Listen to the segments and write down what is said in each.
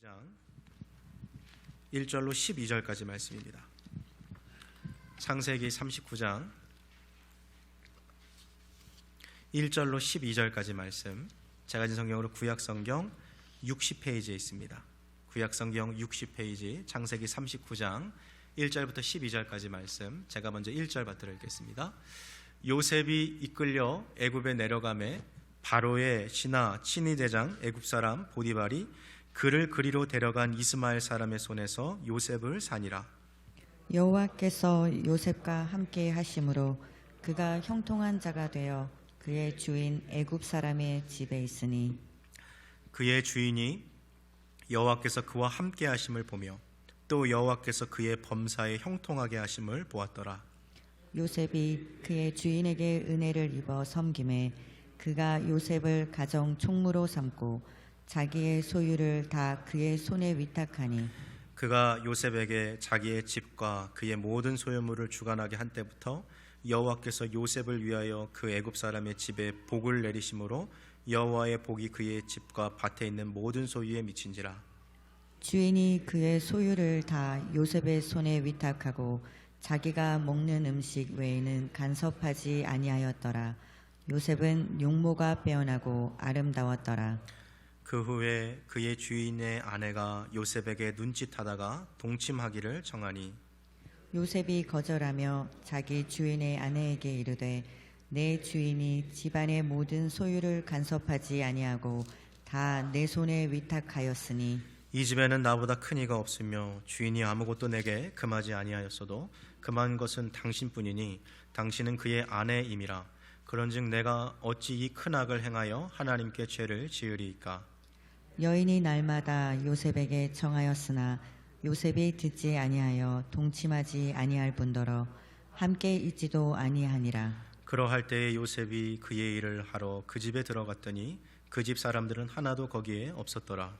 장 1절로 12절까지 말씀입니다. 창세기 39장 1절로 12절까지 말씀, 제가 가진 성경으로 구약성경 60페이지에 있습니다. 구약성경 60페이지 창세기 39장 1절부터 12절까지 말씀, 제가 먼저 1절 받들어 읽겠습니다. 요셉이 이끌려 애굽에 내려가매 바로의 신하 친위대장 애굽 사람 보디발이 그를 그리로 데려간 이스마엘 사람의 손에서 요셉을 산이라. 여호와께서 요셉과 함께 하심으로 그가 형통한 자가 되어 그의 주인 애굽 사람의 집에 있으니, 그의 주인이 여호와께서 그와 함께 하심을 보며 또 여호와께서 그의 범사에 형통하게 하심을 보았더라. 요셉이 그의 주인에게 은혜를 입어 섬김에 그가 요셉을 가정 총무로 삼고 자기의 소유를 다 그의 손에 위탁하니, 그가 요셉에게 자기의 집과 그의 모든 소유물을 주관하게 한 때부터 여호와께서 요셉을 위하여 그 애굽 사람의 집에 복을 내리심으로 여호와의 복이 그의 집과 밭에 있는 모든 소유에 미친지라. 주인이 그의 소유를 다 요셉의 손에 위탁하고 자기가 먹는 음식 외에는 간섭하지 아니하였더라. 요셉은 용모가 빼어나고 아름다웠더라. 그 후에 그의 주인의 아내가 요셉에게 눈짓하다가 동침하기를 정하니, 요셉이 거절하며 자기 주인의 아내에게 이르되, 내 주인이 집안의 모든 소유를 간섭하지 아니하고 다 내 손에 위탁하였으니 이 집에는 나보다 큰 이가 없으며 주인이 아무것도 내게 금하지 아니하였어도 금한 것은 당신뿐이니 당신은 그의 아내임이라. 그런즉 내가 어찌 이 큰 악을 행하여 하나님께 죄를 지으리이까. 여인이 날마다 요셉에게 청하였으나 요셉이 듣지 아니하여 동침하지 아니할 뿐더러 함께 있지도 아니하니라. 그러할 때에 요셉이 그의 일을 하러 그 집에 들어갔더니 그 집 사람들은 하나도 거기에 없었더라.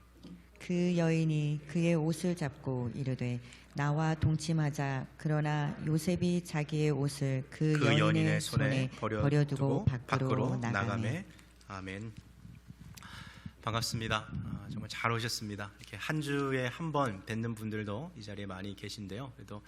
그 여인이 그의 옷을 잡고 이르되, 나와 동침하자. 그러나 요셉이 자기의 옷을 그 여인의 손에 버려두고 밖으로 나가매. 아멘. 반갑습니다. 정말 잘 오셨습니다. 이렇게 한 주에 한 번 뵙는 분들도 이 자리에 많이 계신데요. 그래도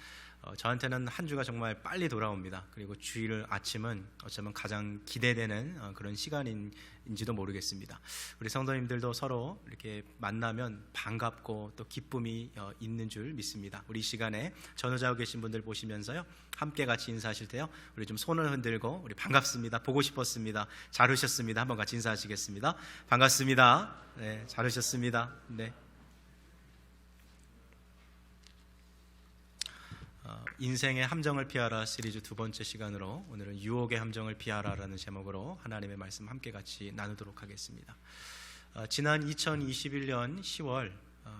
저한테는 한 주가 정말 빨리 돌아옵니다. 그리고 주일 아침은 어쩌면 가장 기대되는 그런 시간인지도 모르겠습니다. 우리 성도님들도 서로 이렇게 만나면 반갑고 또 기쁨이 있는 줄 믿습니다. 우리 이 시간에 전후자고 계신 분들 보시면서요, 함께 같이 인사하실 때요, 우리 좀 손을 흔들고 우리 반갑습니다, 보고 싶었습니다, 잘 오셨습니다 한번 같이 인사하시겠습니다. 반갑습니다. 네, 잘 오셨습니다. 네. 인생의 함정을 피하라 시리즈 두 번째 시간으로 오늘은 유혹의 함정을 피하라라는 제목으로 하나님의 말씀 함께 같이 나누도록 하겠습니다. 지난 2021년 10월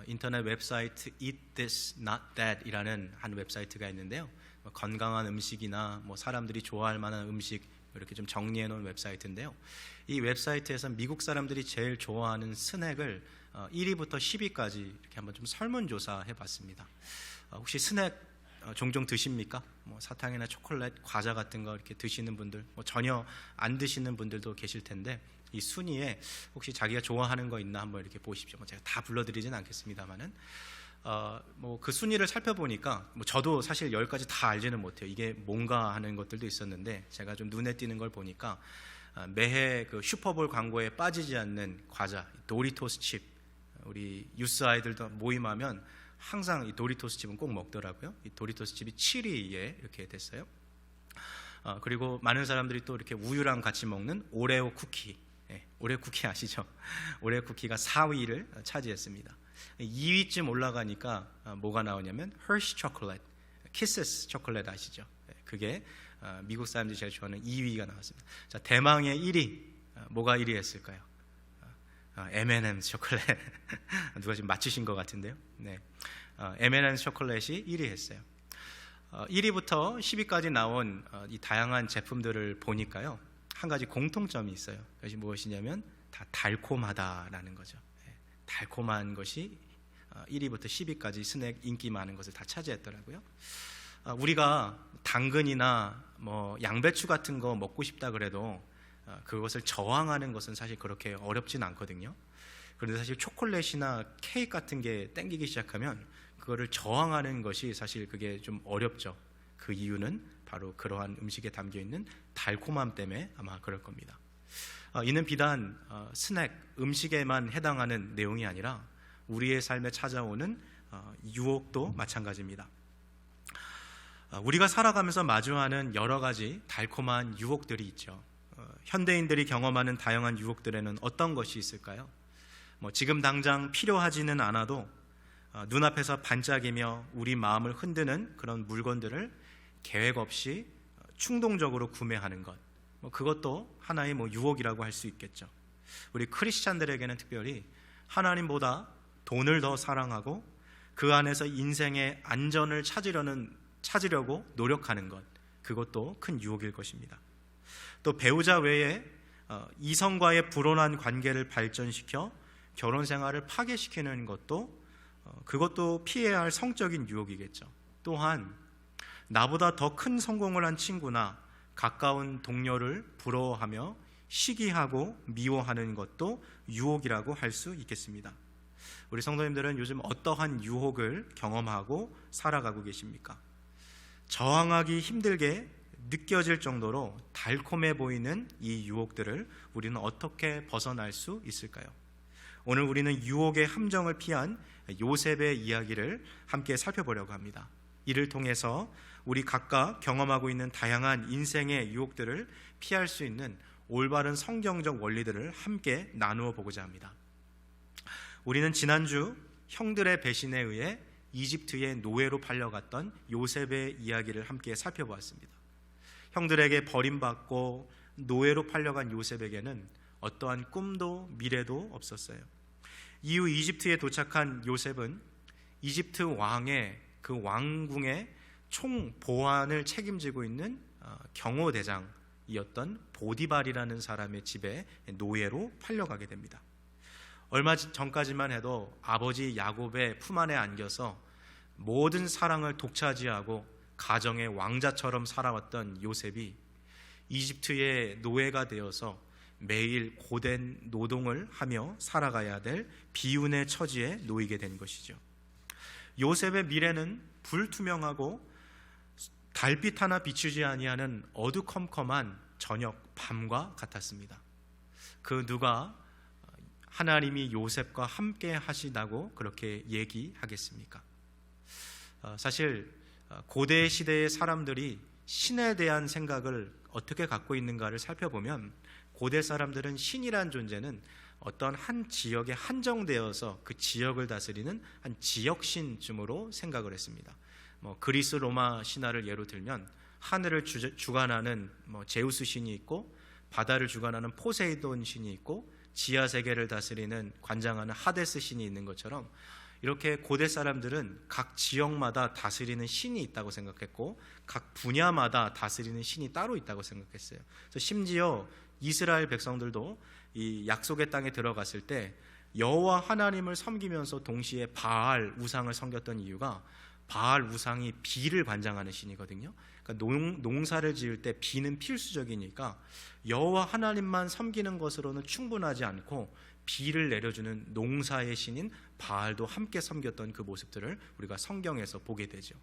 인터넷 웹사이트 Eat This Not That 이라는 한 웹사이트가 있는데요, 건강한 음식이나 사람들이 좋아할 만한 음식 이렇게 좀 정리해 놓은 웹사이트인데요, 이 웹사이트에서 미국 사람들이 제일 좋아하는 스낵을 1위부터 10위까지 이렇게 한번 좀 설문조사 해봤습니다. 혹시 스낵 종종 드십니까? 사탕이나 초콜릿, 과자 같은 거 이렇게 드시는 분들, 전혀 안 드시는 분들도 계실 텐데, 이 순위에 혹시 자기가 좋아하는 거 있나 한번 이렇게 보십시오. 제가 다 불러드리진 않겠습니다만은 그 순위를 살펴보니까 저도 사실 10가지 다 알지는 못해요. 이게 뭔가 하는 것들도 있었는데, 제가 좀 눈에 띄는 걸 보니까 매해 그 슈퍼볼 광고에 빠지지 않는 과자 도리토스 칩, 우리 유스 아이들도 모임하면 항상 이 도리토스 칩은 꼭 먹더라고요. 이 도리토스 칩이 7위에 이렇게 됐어요. 그리고 많은 사람들이 또 이렇게 우유랑 같이 먹는 오레오 쿠키, 오레오 쿠키 아시죠? 오레오 쿠키가 4위를 차지했습니다. 2위쯤 올라가니까 뭐가 나오냐면 허쉬 초콜릿, 키스스 초콜릿 아시죠? 그게 미국 사람들이 제일 좋아하는 2위가 나왔습니다. 자, 대망의 1위, 뭐가 1위 했을까요? M&M's 초콜릿. 누가 지금 맞추신 것 같은데요. 네, M&M's 초콜릿이 1위 했어요. 1위부터 10위까지 나온 이 다양한 제품들을 보니까요, 한 가지 공통점이 있어요. 그것이 무엇이냐면 다 달콤하다라는 거죠. 달콤한 것이 1위부터 10위까지 스낵 인기 많은 것을 다 차지했더라고요. 우리가 당근이나 양배추 같은 거 먹고 싶다 그래도 그것을 저항하는 것은 사실 그렇게 어렵진 않거든요. 그런데 사실 초콜릿이나 케이크 같은 게 땡기기 시작하면 그거를 저항하는 것이 사실 그게 좀 어렵죠. 그 이유는 바로 그러한 음식에 담겨 있는 달콤함 때문에 아마 그럴 겁니다. 이는 비단 스낵, 음식에만 해당하는 내용이 아니라 우리의 삶에 찾아오는 유혹도 마찬가지입니다. 우리가 살아가면서 마주하는 여러 가지 달콤한 유혹들이 있죠. 현대인들이 경험하는 다양한 유혹들에는 어떤 것이 있을까요? 지금 당장 필요하지는 않아도 눈앞에서 반짝이며 우리 마음을 흔드는 그런 물건들을 계획 없이 충동적으로 구매하는 것, 그것도 하나의 유혹이라고 할 수 있겠죠. 우리 크리스찬들에게는 특별히 하나님보다 돈을 더 사랑하고 그 안에서 인생의 안전을 찾으려고 노력하는 것, 그것도 큰 유혹일 것입니다. 또 배우자 외에 이성과의 불온한 관계를 발전시켜 결혼 생활을 파괴시키는 것도 그것도 피해야 할 성적인 유혹이겠죠. 또한 나보다 더 큰 성공을 한 친구나 가까운 동료를 부러워하며 시기하고 미워하는 것도 유혹이라고 할 수 있겠습니다. 우리 성도님들은 요즘 어떠한 유혹을 경험하고 살아가고 계십니까? 저항하기 힘들게 느껴질 정도로 달콤해 보이는 이 유혹들을 우리는 어떻게 벗어날 수 있을까요? 오늘 우리는 유혹의 함정을 피한 요셉의 이야기를 함께 살펴보려고 합니다. 이를 통해서 우리 각각 경험하고 있는 다양한 인생의 유혹들을 피할 수 있는 올바른 성경적 원리들을 함께 나누어 보고자 합니다. 우리는 지난주 형들의 배신에 의해 이집트의 노예로 팔려갔던 요셉의 이야기를 함께 살펴보았습니다. 형들에게 버림받고 노예로 팔려간 요셉에게는 어떠한 꿈도 미래도 없었어요. 이후 이집트에 도착한 요셉은 이집트 왕의 그 왕궁의 총보안을 책임지고 있는 경호대장이었던 보디발이라는 사람의 집에 노예로 팔려가게 됩니다. 얼마 전까지만 해도 아버지 야곱의 품 안에 안겨서 모든 사랑을 독차지하고 가정의 왕자처럼 살아왔던 요셉이 이집트의 노예가 되어서 매일 고된 노동을 하며 살아가야 될 비운의 처지에 놓이게 된 것이죠. 요셉의 미래는 불투명하고 달빛 하나 비추지 아니하는 어두컴컴한 저녁 밤과 같았습니다. 그 누가 하나님이 요셉과 함께 하시다고 그렇게 얘기하겠습니까? 사실 고대 시대의 사람들이 신에 대한 생각을 어떻게 갖고 있는가를 살펴보면 고대 사람들은 신이란 존재는 어떤 한 지역에 한정되어서 그 지역을 다스리는 한 지역신쯤으로 생각을 했습니다. 그리스 로마 신화를 예로 들면 하늘을 주관하는 제우스 신이 있고 바다를 주관하는 포세이돈 신이 있고 지하 세계를 다스리는 관장하는 하데스 신이 있는 것처럼 이렇게 고대 사람들은 각 지역마다 다스리는 신이 있다고 생각했고 각 분야마다 다스리는 신이 따로 있다고 생각했어요. 그래서 심지어 이스라엘 백성들도 이 약속의 땅에 들어갔을 때 여호와 하나님을 섬기면서 동시에 바알 우상을 섬겼던 이유가 바알 우상이 비를 관장하는 신이거든요. 그러니까 농사를 지을 때 비는 필수적이니까 여호와 하나님만 섬기는 것으로는 충분하지 않고 비를 내려주는 농사의 신인 바알도 함께 섬겼던 그 모습들을 우리가 성경에서 보게 되죠.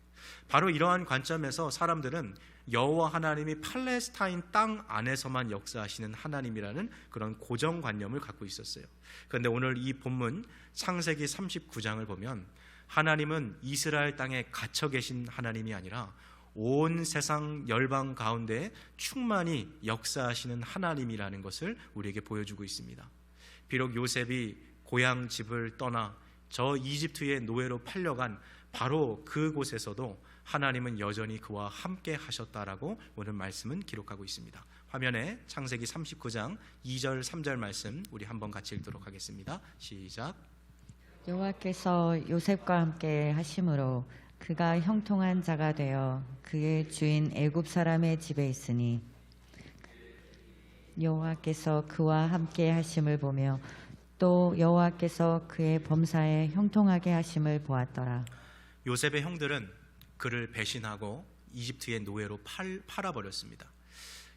바로 이러한 관점에서 사람들은 여호와 하나님이 팔레스타인 땅 안에서만 역사하시는 하나님이라는 그런 고정관념을 갖고 있었어요. 그런데 오늘 이 본문 창세기 39장을 보면 하나님은 이스라엘 땅에 갇혀 계신 하나님이 아니라 온 세상 열방 가운데 충만히 역사하시는 하나님이라는 것을 우리에게 보여주고 있습니다. 비록 요셉이 고향 집을 떠나 저 이집트의 노예로 팔려간 바로 그곳에서도 하나님은 여전히 그와 함께 하셨다라고 오늘 말씀은 기록하고 있습니다. 화면에 창세기 39장 2절 3절 말씀 우리 한번 같이 읽도록 하겠습니다. 시작. 여호와께서 요셉과 함께 하심으로 그가 형통한 자가 되어 그의 주인 애굽 사람의 집에 있으니 여호와께서 그와 함께 하심을 보며 또 여호와께서 그의 범사에 형통하게 하심을 보았더라. 요셉의 형들은 그를 배신하고 이집트의 노예로 팔아버렸습니다.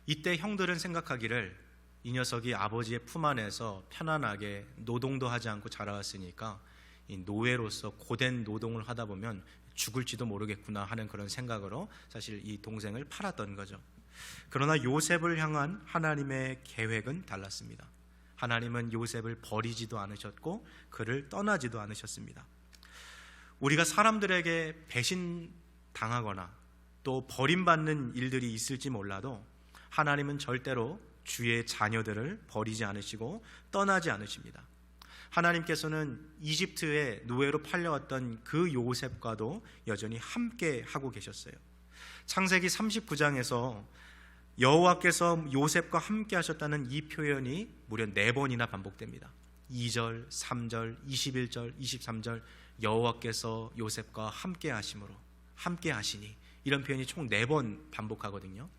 이때 형들은 생각하기를 이 녀석이 아버지의 품 안에서 편안하게 노동도 하지 않고 자라왔으니까 이 노예로서 고된 노동을 하다 보면 죽을지도 모르겠구나 하는 그런 생각으로 사실 이 동생을 팔았던 거죠. 그러나 요셉을 향한 하나님의 계획은 달랐습니다. 하나님은 요셉을 버리지도 않으셨고 그를 떠나지도 않으셨습니다. 우리가 사람들에게 배신당하거나 또 버림받는 일들이 있을지 몰라도 하나님은 절대로 주의 자녀들을 버리지 않으시고 떠나지 않으십니다. 하나님께서는 이집트의 노예로 팔려왔던 그 요셉과도 여전히 함께 하고 계셨어요. 창세기 39장에서 여호와께서 요셉과 함께 하셨다는 이 표현이 무려 4번이나 반복됩니다. 2절, 3절, 21절, 23절 여호와께서 요셉과 함께 하심으로 함께 하시니 이런 표현이 총 4번 반복하거든요.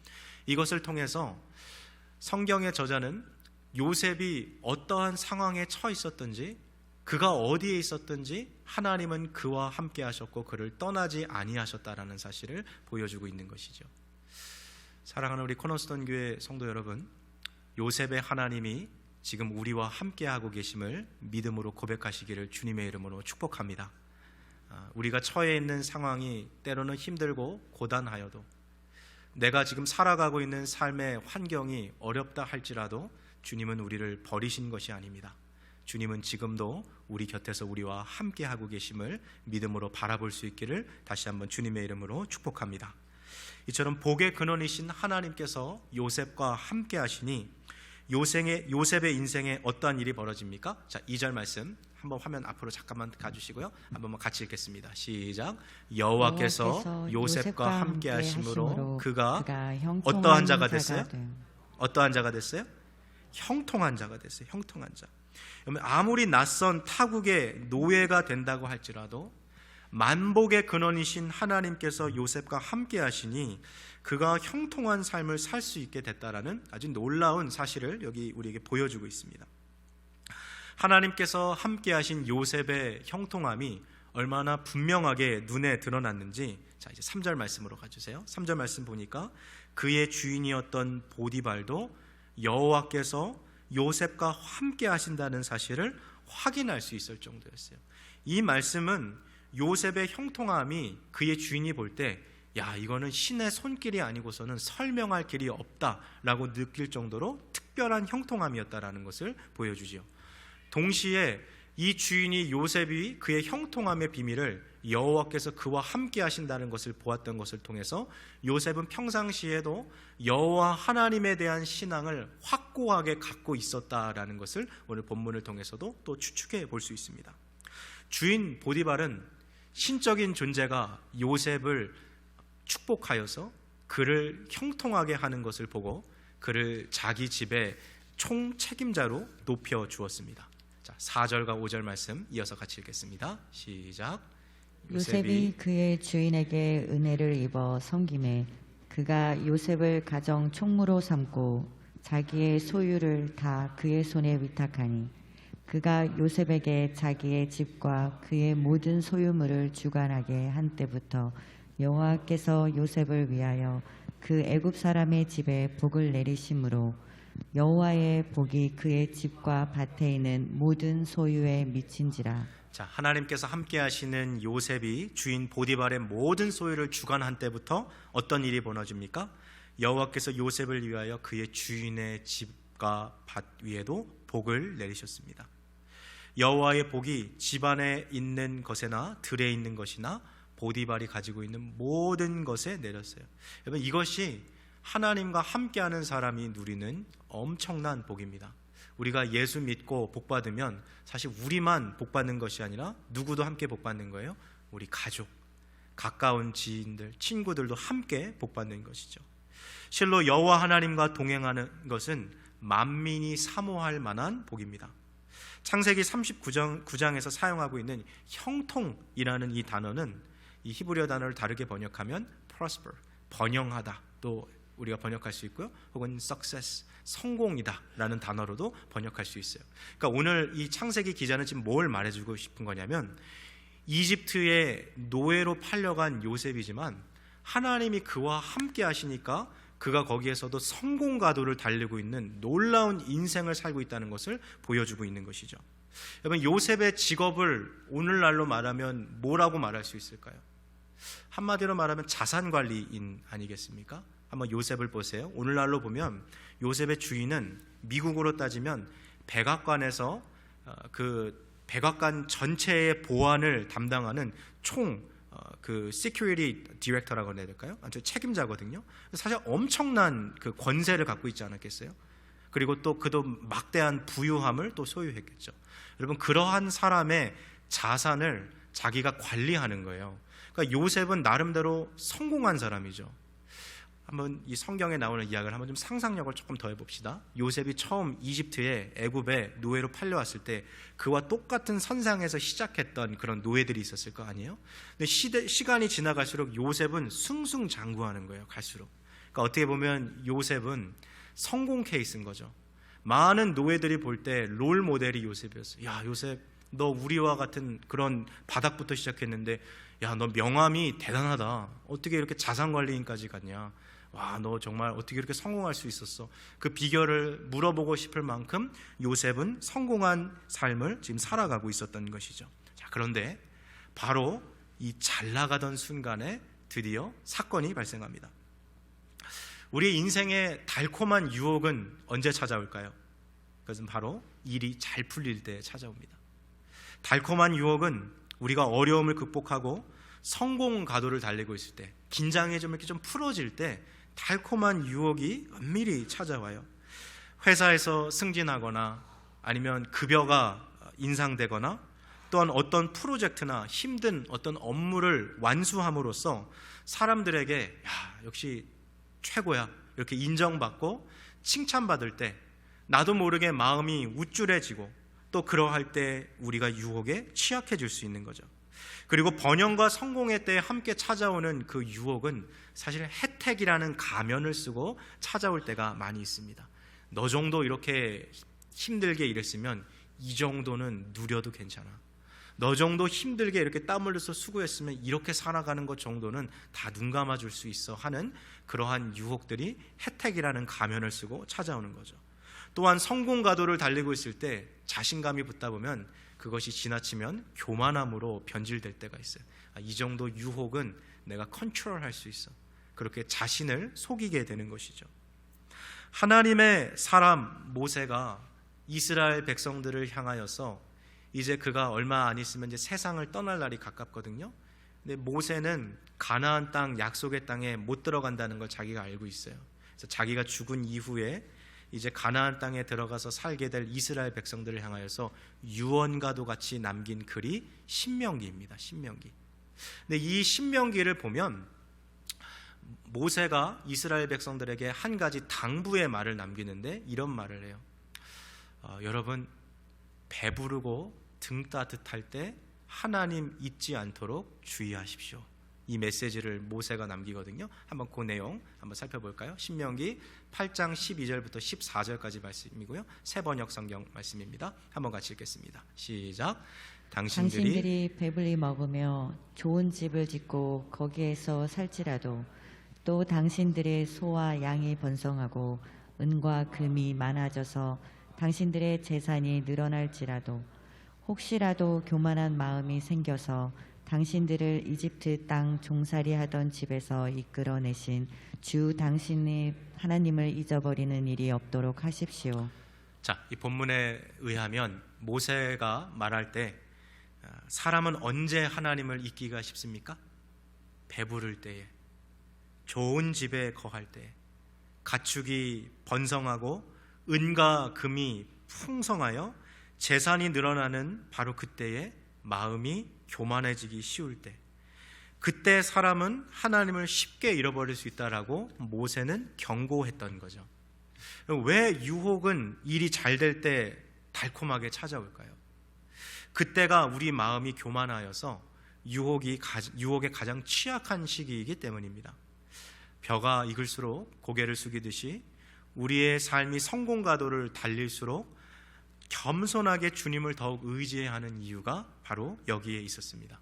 이것을 통해서 성경의 저자는 요셉이 어떠한 상황에 처해 있었든지 그가 어디에 있었든지 하나님은 그와 함께 하셨고 그를 떠나지 아니하셨다라는 사실을 보여주고 있는 것이죠. 사랑하는 우리 코너스톤 교회 성도 여러분, 요셉의 하나님이 지금 우리와 함께하고 계심을 믿음으로 고백하시기를 주님의 이름으로 축복합니다. 우리가 처해 있는 상황이 때로는 힘들고 고단하여도 내가 지금 살아가고 있는 삶의 환경이 어렵다 할지라도 주님은 우리를 버리신 것이 아닙니다. 주님은 지금도 우리 곁에서 우리와 함께하고 계심을 믿음으로 바라볼 수 있기를 다시 한번 주님의 이름으로 축복합니다. 이처럼 복의 근원이신 하나님께서 요셉과 함께 하시니 요셉의 인생에 어떠한 일이 벌어집니까? 자, 2절 말씀 한번 화면 앞으로 잠깐만 가주시고요. 한번 같이 읽겠습니다. 시작. 여호와께서 요셉과 함께 하심으로 그가 어떠한 자가 됐어요? 어떠한 자가 됐어요? 형통한 자가 됐어요. 형통한 자. 아무리 낯선 타국의 노예가 된다고 할지라도 만복의 근원이신 하나님께서 요셉과 함께 하시니 그가 형통한 삶을 살 수 있게 됐다라는 아주 놀라운 사실을 여기 우리에게 보여주고 있습니다. 하나님께서 함께 하신 요셉의 형통함이 얼마나 분명하게 눈에 드러났는지, 자 이제 3절 말씀으로 가주세요. 3절 말씀 보니까 그의 주인이었던 보디발도 여호와께서 요셉과 함께 하신다는 사실을 확인할 수 있을 정도였어요. 이 말씀은 요셉의 형통함이 그의 주인이 볼 때 야, 이거는 신의 손길이 아니고서는 설명할 길이 없다라고 느낄 정도로 특별한 형통함이었다라는 것을 보여주지요. 동시에 이 주인이 요셉이 그의 형통함의 비밀을 여호와께서 그와 함께 하신다는 것을 보았던 것을 통해서 요셉은 평상시에도 여호와 하나님에 대한 신앙을 확고하게 갖고 있었다라는 것을 오늘 본문을 통해서도 또 추측해 볼 수 있습니다. 주인 보디발은 신적인 존재가 요셉을 축복하여서 그를 형통하게 하는 것을 보고 그를 자기 집의 총책임자로 높여 주었습니다. 자, 4절과 5절 말씀 이어서 같이 읽겠습니다. 시작. 요셉이 그의 주인에게 은혜를 입어 섬김에 그가 요셉을 가정 총무로 삼고 자기의 소유를 다 그의 손에 위탁하니 그가 요셉에게 자기의 집과 그의 모든 소유물을 주관하게 한 때부터 여호와께서 요셉을 위하여 그 애굽 사람의 집에 복을 내리심으로 여호와의 복이 그의 집과 밭에 있는 모든 소유에 미친지라. 자, 하나님께서 함께 하시는 요셉이 주인 보디발의 모든 소유를 주관한 때부터 어떤 일이 벌어집니까? 여호와께서 요셉을 위하여 그의 주인의 집과 밭 위에도 복을 내리셨습니다. 여호와의 복이 집안에 있는 것에나 들에 있는 것이나 보디발이 가지고 있는 모든 것에 내렸어요. 여러분, 이것이 하나님과 함께하는 사람이 누리는 엄청난 복입니다. 우리가 예수 믿고 복 받으면 사실 우리만 복 받는 것이 아니라 누구도 함께 복 받는 거예요. 우리 가족, 가까운 지인들, 친구들도 함께 복 받는 것이죠. 실로 여호와 하나님과 동행하는 것은 만민이 사모할 만한 복입니다. 창세기 39장에서 사용하고 있는 형통이라는 이 단어는 이 히브리어 단어를 다르게 번역하면 prosper, 번영하다, 또 우리가 번역할 수 있고요. 혹은 success, 성공이다 라는 단어로도 번역할 수 있어요. 그러니까 오늘 이 창세기 기자는 지금 뭘 말해주고 싶은 거냐면 이집트의 노예로 팔려간 요셉이지만 하나님이 그와 함께 하시니까 그가 거기에서도 성공 가도를 달리고 있는 놀라운 인생을 살고 있다는 것을 보여주고 있는 것이죠. 여러분, 요셉의 직업을 오늘날로 말하면 뭐라고 말할 수 있을까요? 한마디로 말하면 자산관리인 아니겠습니까? 한번 요셉을 보세요. 오늘날로 보면 요셉의 주인은 미국으로 따지면 백악관에서 그 백악관 전체의 보안을 담당하는 그 security director라고 해야 될까요? 아주 책임자거든요. 사실 엄청난 그 권세를 갖고 있지 않았겠어요? 그리고 또 그도 막대한 부유함을 또 소유했겠죠. 여러분, 그러한 사람의 자산을 자기가 관리하는 거예요. 그러니까 요셉은 나름대로 성공한 사람이죠. 한번 이 성경에 나오는 이야기를 한번 좀 상상력을 조금 더 해봅시다. 요셉이 처음 이집트에 애굽에 노예로 팔려왔을 때 그와 똑같은 선상에서 시작했던 그런 노예들이 있었을 거 아니에요? 근데 시간이 지나갈수록 요셉은 승승장구하는 거예요. 갈수록. 그러니까 어떻게 보면 요셉은 성공 케이스인 거죠. 많은 노예들이 볼 때 롤 모델이 요셉이었어요. 야, 요셉, 너 우리와 같은 그런 바닥부터 시작했는데, 야, 너 명함이 대단하다. 어떻게 이렇게 자산관리인까지 갔냐? 와, 너 정말 어떻게 이렇게 성공할 수 있었어? 그 비결을 물어보고 싶을 만큼 요셉은 성공한 삶을 지금 살아가고 있었던 것이죠. 자, 그런데 바로 이 잘 나가던 순간에 드디어 사건이 발생합니다. 우리 인생의 달콤한 유혹은 언제 찾아올까요? 그것은 바로 일이 잘 풀릴 때 찾아옵니다. 달콤한 유혹은 우리가 어려움을 극복하고 성공 가도를 달리고 있을 때, 긴장이 좀 이렇게 좀 풀어질 때 달콤한 유혹이 은밀히 찾아와요. 회사에서 승진하거나 아니면 급여가 인상되거나 또한 어떤 프로젝트나 힘든 어떤 업무를 완수함으로써 사람들에게 야, 역시 최고야 이렇게 인정받고 칭찬받을 때 나도 모르게 마음이 우쭐해지고 또 그러할 때 우리가 유혹에 취약해질 수 있는 거죠. 그리고 번영과 성공의 때에 함께 찾아오는 그 유혹은 사실 혜택이라는 가면을 쓰고 찾아올 때가 많이 있습니다. 너 정도 이렇게 힘들게 일했으면 이 정도는 누려도 괜찮아. 너 정도 힘들게 이렇게 땀 흘려서 수고했으면 이렇게 살아가는 것 정도는 다 눈 감아줄 수 있어 하는 그러한 유혹들이 혜택이라는 가면을 쓰고 찾아오는 거죠. 또한 성공 가도를 달리고 있을 때 자신감이 붙다 보면 그것이 지나치면 교만함으로 변질될 때가 있어요. 이 정도 유혹은 내가 컨트롤할 수 있어. 그렇게 자신을 속이게 되는 것이죠. 하나님의 사람 모세가 이스라엘 백성들을 향하여서 이제 그가 얼마 안 있으면 이제 세상을 떠날 날이 가깝거든요. 근데 모세는 가나안 땅, 약속의 땅에 못 들어간다는 걸 자기가 알고 있어요. 그래서 자기가 죽은 이후에 이제 가나안 땅에 들어가서 살게 될 이스라엘 백성들을 향하여서 유언과도 같이 남긴 글이 신명기입니다. 신명기. 근데 이 신명기를 보면 모세가 이스라엘 백성들에게 한 가지 당부의 말을 남기는데 이런 말을 해요. 여러분, 배부르고 등 따뜻할 때 하나님 잊지 않도록 주의하십시오. 이 메시지를 모세가 남기거든요. 한번 그 내용 한번 살펴볼까요? 신명기 8장 12절부터 14절까지 말씀이고요. 새번역 성경 말씀입니다. 한번 같이 읽겠습니다. 시작. 당신들이 배불리 먹으며 좋은 집을 짓고 거기에서 살지라도 또 당신들의 소와 양이 번성하고 은과 금이 많아져서 당신들의 재산이 늘어날지라도 혹시라도 교만한 마음이 생겨서 당신들을 이집트 땅 종살이 하던 집에서 이끌어내신 주 당신의 하나님을 잊어버리는 일이 없도록 하십시오. 자, 이 본문에 의하면 모세가 말할 때 사람은 언제 하나님을 잊기가 쉽습니까? 배부를 때에, 좋은 집에 거할 때에, 가축이 번성하고 은과 금이 풍성하여 재산이 늘어나는 바로 그때에 마음이 교만해지기 쉬울 때, 그때 사람은 하나님을 쉽게 잃어버릴 수 있다라고 모세는 경고했던 거죠. 왜 유혹은 일이 잘 될 때 달콤하게 찾아올까요? 그때가 우리 마음이 교만하여서 유혹에 가장 취약한 시기이기 때문입니다. 벼가 익을수록 고개를 숙이듯이 우리의 삶이 성공 가도를 달릴수록 겸손하게 주님을 더욱 의지해야 하는 이유가 바로 여기에 있었습니다.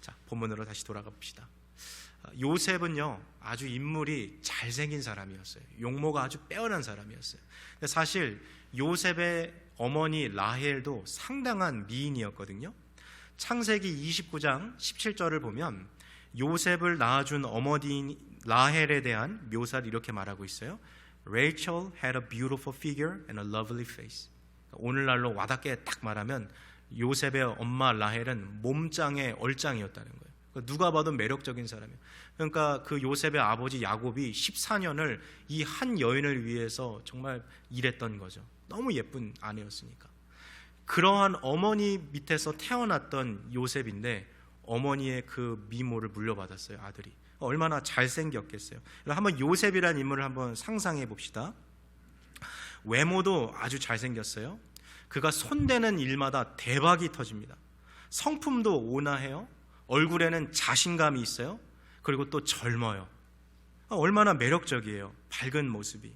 자, 본문으로 다시 돌아가 봅시다. 요셉은요 아주 인물이 잘생긴 사람이었어요. 용모가 아주 빼어난 사람이었어요. 근데 사실 요셉의 어머니 라헬도 상당한 미인이었거든요. 창세기 29장 17절을 보면 요셉을 낳아준 어머니인 라헬에 대한 묘사를 이렇게 말하고 있어요. Rachel had a beautiful figure and a lovely face. 오늘날로 와닿게 딱 말하면 요셉의 엄마 라헬은 몸짱의 얼짱이었다는 거예요. 누가 봐도 매력적인 사람이에요. 그러니까 그 요셉의 아버지 야곱이 14년을 이 한 여인을 위해서 정말 일했던 거죠. 너무 예쁜 아내였으니까. 그러한 어머니 밑에서 태어났던 요셉인데 어머니의 그 미모를 물려받았어요. 아들이 얼마나 잘생겼겠어요. 한번 요셉이라는 인물을 한번 상상해 봅시다. 외모도 아주 잘생겼어요. 그가 손대는 일마다 대박이 터집니다. 성품도 온화해요. 얼굴에는 자신감이 있어요. 그리고 또 젊어요. 얼마나 매력적이에요. 밝은 모습이.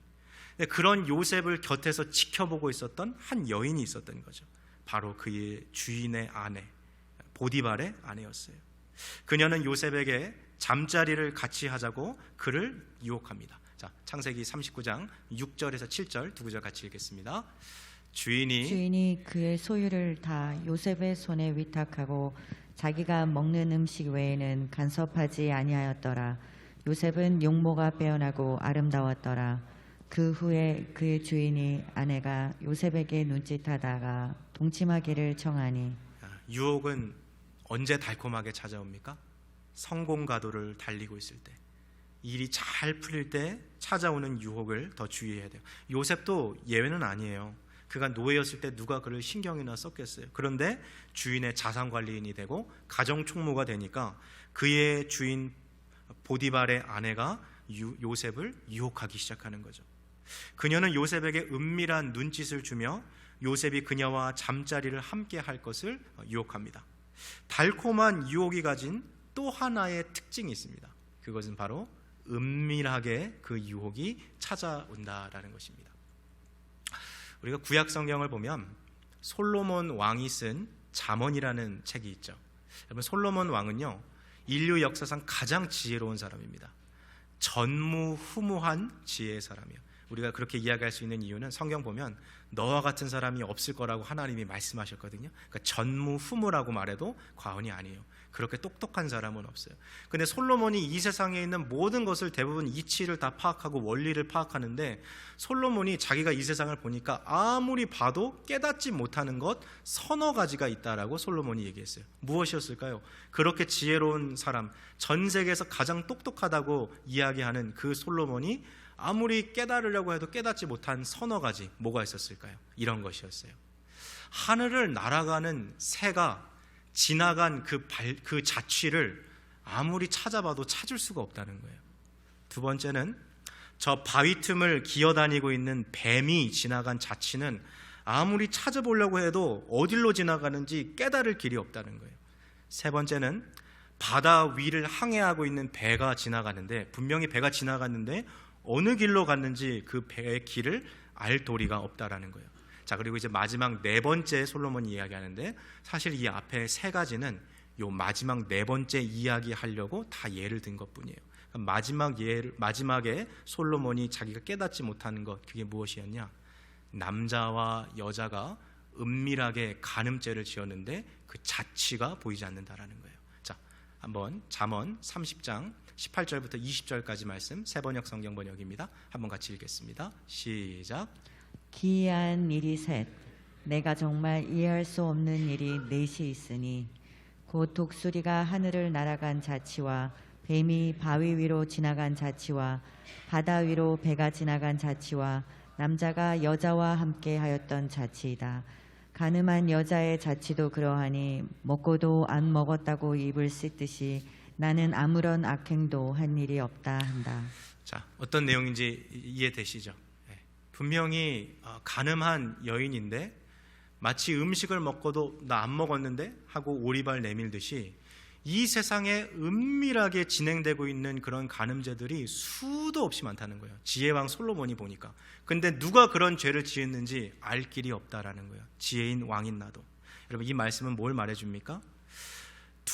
그런 요셉을 곁에서 지켜보고 있었던 한 여인이 있었던 거죠. 바로 그의 주인의 아내, 보디발의 아내였어요. 그녀는 요셉에게 잠자리를 같이 하자고 그를 유혹합니다. 자, 창세기 39장 6절에서 7절 두 구절 같이 읽겠습니다. 주인이 그의 소유를 다 요셉의 손에 위탁하고 자기가 먹는 음식 외에는 간섭하지 아니하였더라. 요셉은 용모가 빼어나고 아름다웠더라. 그 후에 그의 주인이 아내가 요셉에게 눈짓하다가 동침하기를 청하니. 유혹은 언제 달콤하게 찾아옵니까? 성공가도를 달리고 있을 때, 일이 잘 풀릴 때 찾아오는 유혹을 더 주의해야 돼요. 요셉도 예외는 아니에요. 그가 노예였을 때 누가 그를 신경이나 썼겠어요. 그런데 주인의 자산관리인이 되고 가정총무가 되니까 그의 주인 보디발의 아내가 요셉을 유혹하기 시작하는 거죠. 그녀는 요셉에게 은밀한 눈짓을 주며 요셉이 그녀와 잠자리를 함께 할 것을 유혹합니다. 달콤한 유혹이 가진 또 하나의 특징이 있습니다. 그것은 바로 은밀하게 그 유혹이 찾아온다라는 것입니다. 우리가 구약 성경을 보면 솔로몬 왕이 쓴 잠언이라는 책이 있죠. 여러분, 솔로몬 왕은요 인류 역사상 가장 지혜로운 사람입니다. 전무후무한 지혜의 사람이에요. 우리가 그렇게 이야기할 수 있는 이유는 성경 보면 너와 같은 사람이 없을 거라고 하나님이 말씀하셨거든요. 그러니까 전무후무라고 말해도 과언이 아니에요. 그렇게 똑똑한 사람은 없어요. 근데 솔로몬이 이 세상에 있는 모든 것을 대부분 이치를 다 파악하고 원리를 파악하는데 솔로몬이 자기가 이 세상을 보니까 아무리 봐도 깨닫지 못하는 것 서너 가지가 있다라고 솔로몬이 얘기했어요. 무엇이었을까요? 그렇게 지혜로운 사람, 전 세계에서 가장 똑똑하다고 이야기하는 그 솔로몬이 아무리 깨달으려고 해도 깨닫지 못한 서너 가지, 뭐가 있었을까요? 이런 것이었어요. 하늘을 날아가는 새가 지나간 그 자취를 아무리 찾아봐도 찾을 수가 없다는 거예요. 두 번째는 저 바위 틈을 기어다니고 있는 뱀이 지나간 자취는 아무리 찾아보려고 해도 어디로 지나가는지 깨달을 길이 없다는 거예요. 세 번째는 바다 위를 항해하고 있는 배가 지나가는데 분명히 배가 지나갔는데 어느 길로 갔는지 그 배의 길을 알 도리가 없다라는 거예요. 자, 그리고 이제 마지막 네 번째 솔로몬이 이야기하는데 사실 이 앞에 세 가지는 요 마지막 네 번째 이야기하려고 다 예를 든 것뿐이에요. 마지막에 솔로몬이 자기가 깨닫지 못하는 것, 그게 무엇이었냐? 남자와 여자가 은밀하게 간음죄를 지었는데 그 자취가 보이지 않는다라는 거예요. 자, 한번 잠언 30장 18절부터 20절까지 말씀 세번역 성경 번역입니다. 한번 같이 읽겠습니다. 시작. 기이한 일이 셋, 내가 정말 이해할 수 없는 일이 넷이 있으니 곧 독수리가 하늘을 날아간 자치와 뱀이 바위 위로 지나간 자치와 바다 위로 배가 지나간 자치와 남자가 여자와 함께 하였던 자치이다. 가늠한 여자의 자치도 그러하니 먹고도 안 먹었다고 입을 씻듯이 나는 아무런 악행도 한 일이 없다 한다. 자, 어떤 내용인지 이해되시죠? 분명히 간음한 여인인데 마치 음식을 먹고도 나 안 먹었는데 하고 오리발 내밀듯이 이 세상에 은밀하게 진행되고 있는 그런 간음죄들이 수도 없이 많다는 거예요. 지혜왕 솔로몬이 보니까. 근데 누가 그런 죄를 지었는지 알 길이 없다라는 거예요. 지혜인 왕인 나도. 여러분, 이 말씀은 뭘 말해줍니까?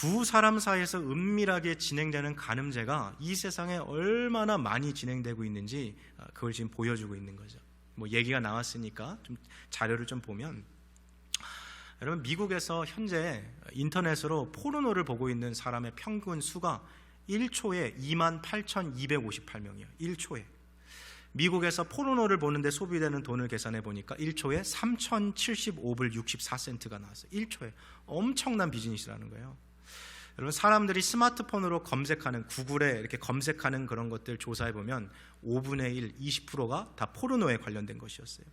두 사람 사이에서 은밀하게 진행되는 간음죄가 이 세상에 얼마나 많이 진행되고 있는지 그걸 지금 보여주고 있는 거죠. 뭐 얘기가 나왔으니까 좀 자료를 좀 보면, 여러분 미국에서 현재 인터넷으로 포르노를 보고 있는 사람의 평균 수가 1초에 28,258명이에요. 1초에. 미국에서 포르노를 보는데 소비되는 돈을 계산해 보니까 1초에 3,075불 64센트가 나왔어요. 1초에. 엄청난 비즈니스라는 거예요. 여러분 사람들이 스마트폰으로 검색하는, 구글에 이렇게 검색하는 그런 것들 조사해 보면 5분의 1, 20%가 다 포르노에 관련된 것이었어요.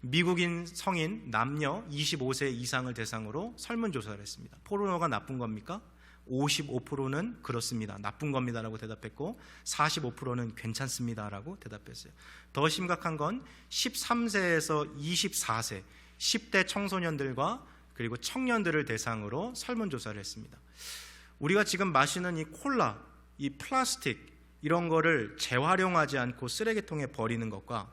미국인 성인 남녀 25세 이상을 대상으로 설문조사를 했습니다. 포르노가 나쁜 겁니까? 55%는 그렇습니다, 나쁜 겁니다 라고 대답했고 45%는 괜찮습니다 라고 대답했어요. 더 심각한 건 13세에서 24세 10대 청소년들과 그리고 청년들을 대상으로 설문조사를 했습니다. 우리가 지금 마시는 이 콜라, 이 플라스틱 이런 거를 재활용하지 않고 쓰레기통에 버리는 것과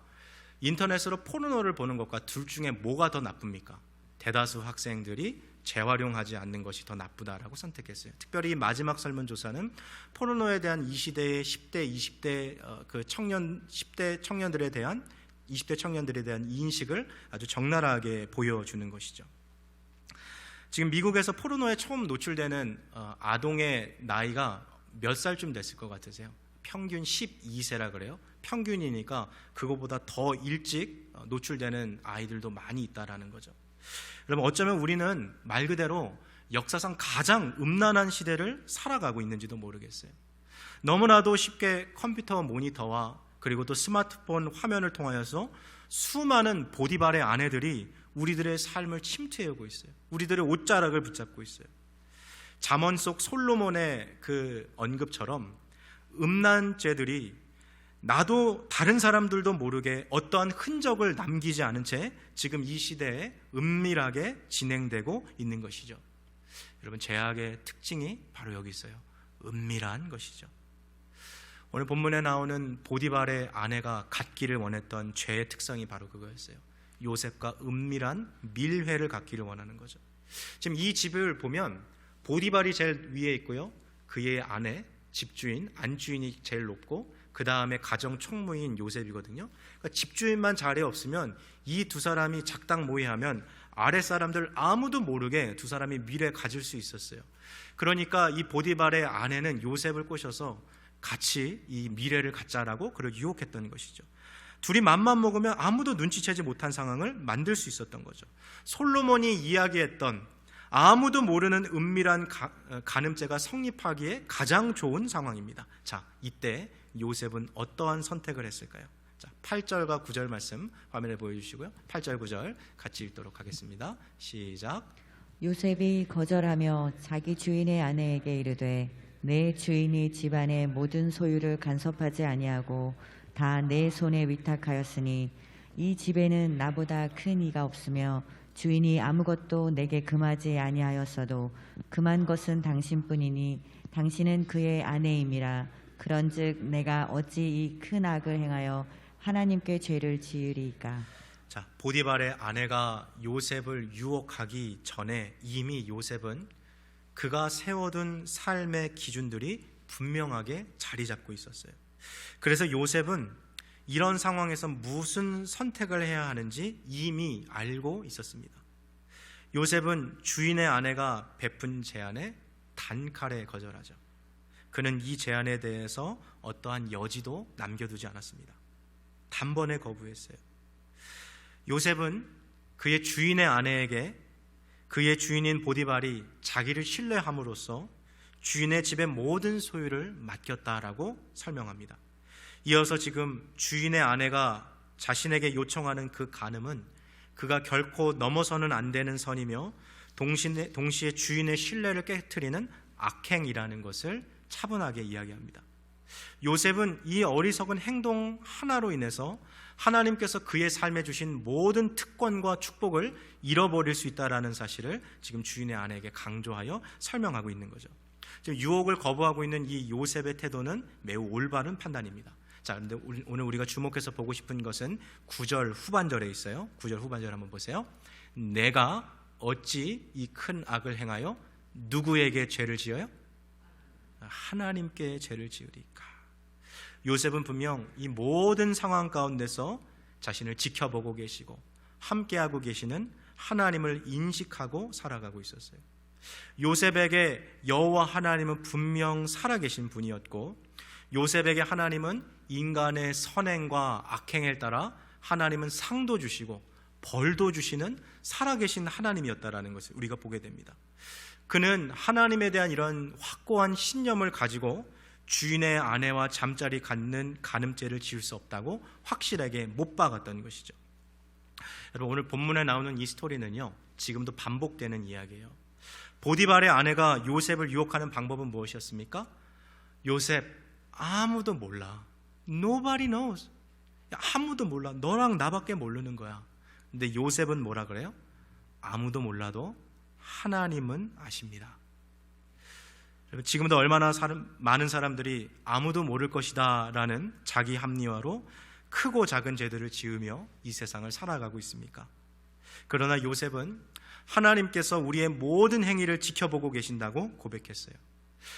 인터넷으로 포르노를 보는 것과 둘 중에 뭐가 더 나쁩니까? 대다수 학생들이 재활용하지 않는 것이 더 나쁘다라고 선택했어요. 특별히 이 마지막 설문조사는 포르노에 대한 이 시대의 10대, 20대 그 10대 청년들에 대한 20대 청년들에 대한 인식을 아주 적나라하게 보여주는 것이죠. 지금 미국에서 포르노에 처음 노출되는 아동의 나이가 몇 살쯤 됐을 것 같으세요? 평균 12세라 그래요. 평균이니까 그거보다 더 일찍 노출되는 아이들도 많이 있다라는 거죠. 여러분 어쩌면 우리는 말 그대로 역사상 가장 음란한 시대를 살아가고 있는지도 모르겠어요. 너무나도 쉽게 컴퓨터 모니터와 그리고 또 스마트폰 화면을 통하여서 수많은 보디발의 아내들이 우리들의 삶을 침투해오고 있어요. 우리들의 옷자락을 붙잡고 있어요. 잠언 속 솔로몬의 그 언급처럼 음란죄들이 나도 다른 사람들도 모르게 어떠한 흔적을 남기지 않은 채 지금 이 시대에 은밀하게 진행되고 있는 것이죠. 여러분 죄악의 특징이 바로 여기 있어요. 은밀한 것이죠. 오늘 본문에 나오는 보디발의 아내가 갖기를 원했던 죄의 특성이 바로 그거였어요. 요셉과 은밀한 밀회를 갖기를 원하는 거죠. 지금 이 집을 보면 보디발이 제일 위에 있고요, 그의 아내, 집주인, 안주인이 제일 높고 그 다음에 가정 총무인 요셉이거든요. 그러니까 집주인만 자리에 없으면 이 두 사람이 작당 모의하면 아래 사람들 아무도 모르게 두 사람이 밀에 가질 수 있었어요. 그러니까 이 보디발의 아내는 요셉을 꼬셔서 같이 이 밀회를 갖자라고 그를 유혹했던 것이죠. 둘이 맘만 먹으면 아무도 눈치채지 못한 상황을 만들 수 있었던 거죠. 솔로몬이 이야기했던 아무도 모르는 은밀한 간음죄가 성립하기에 가장 좋은 상황입니다. 자, 이때 요셉은 어떠한 선택을 했을까요? 자, 8절과 9절 말씀 화면에 보여주시고요. 8절 9절 같이 읽도록 하겠습니다. 시작. 요셉이 거절하며 자기 주인의 아내에게 이르되 내 주인이 집안의 모든 소유를 간섭하지 아니하고 다 내 손에 위탁하였으니 이 집에는 나보다 큰 이가 없으며 주인이 아무것도 내게 금하지 아니하였어도 금한 것은 당신뿐이니 당신은 그의 아내임이라. 그런즉 내가 어찌 이 큰 악을 행하여 하나님께 죄를 지으리이까. 자, 보디발의 아내가 요셉을 유혹하기 전에 이미 요셉은 그가 세워둔 삶의 기준들이 분명하게 자리 잡고 있었어요. 그래서 요셉은 이런 상황에서 무슨 선택을 해야 하는지 이미 알고 있었습니다. 요셉은 주인의 아내가 베푼 제안에 단칼에 거절하죠. 그는 이 제안에 대해서 어떠한 여지도 남겨두지 않았습니다. 단번에 거부했어요. 요셉은 그의 주인의 아내에게 그의 주인인 보디발이 자기를 신뢰함으로써 주인의 집의 모든 소유를 맡겼다라고 설명합니다. 이어서 지금 주인의 아내가 자신에게 요청하는 그 간음은 그가 결코 넘어서는 안 되는 선이며 동시에 주인의 신뢰를 깨트리는 악행이라는 것을 차분하게 이야기합니다. 요셉은 이 어리석은 행동 하나로 인해서 하나님께서 그의 삶에 주신 모든 특권과 축복을 잃어버릴 수 있다는 사실을 지금 주인의 아내에게 강조하여 설명하고 있는 거죠. 유혹을 거부하고 있는 이 요셉의 태도는 매우 올바른 판단입니다. 자, 그런데 오늘 우리가 주목해서 보고 싶은 것은 9절 후반절에 있어요. 9절 후반절 한번 보세요. 내가 어찌 이 큰 악을 행하여 누구에게 죄를 지어요? 하나님께 죄를 지으리까. 요셉은 분명 이 모든 상황 가운데서 자신을 지켜보고 계시고 함께하고 계시는 하나님을 인식하고 살아가고 있었어요. 요셉에게 여호와 하나님은 분명 살아계신 분이었고, 요셉에게 하나님은 인간의 선행과 악행에 따라 하나님은 상도 주시고 벌도 주시는 살아계신 하나님이었다라는 것을 우리가 보게 됩니다. 그는 하나님에 대한 이런 확고한 신념을 가지고 주인의 아내와 잠자리 갖는 간음죄를 지을 수 없다고 확실하게 못 박았던 것이죠. 여러분, 오늘 본문에 나오는 이 스토리는요, 지금도 반복되는 이야기예요. 보디발의 아내가 요셉을 유혹하는 방법은 무엇이었습니까? 요셉, 아무도 몰라. Nobody knows. 아무도 몰라. 너랑 나밖에 모르는 거야. 근데 요셉은 뭐라 그래요? 아무도 몰라도 하나님은 아십니다. 지금도 얼마나 많은 사람들이 아무도 모를 것이다 라는 자기 합리화로 크고 작은 죄들을 지으며 이 세상을 살아가고 있습니까? 그러나 요셉은 하나님께서 우리의 모든 행위를 지켜보고 계신다고 고백했어요.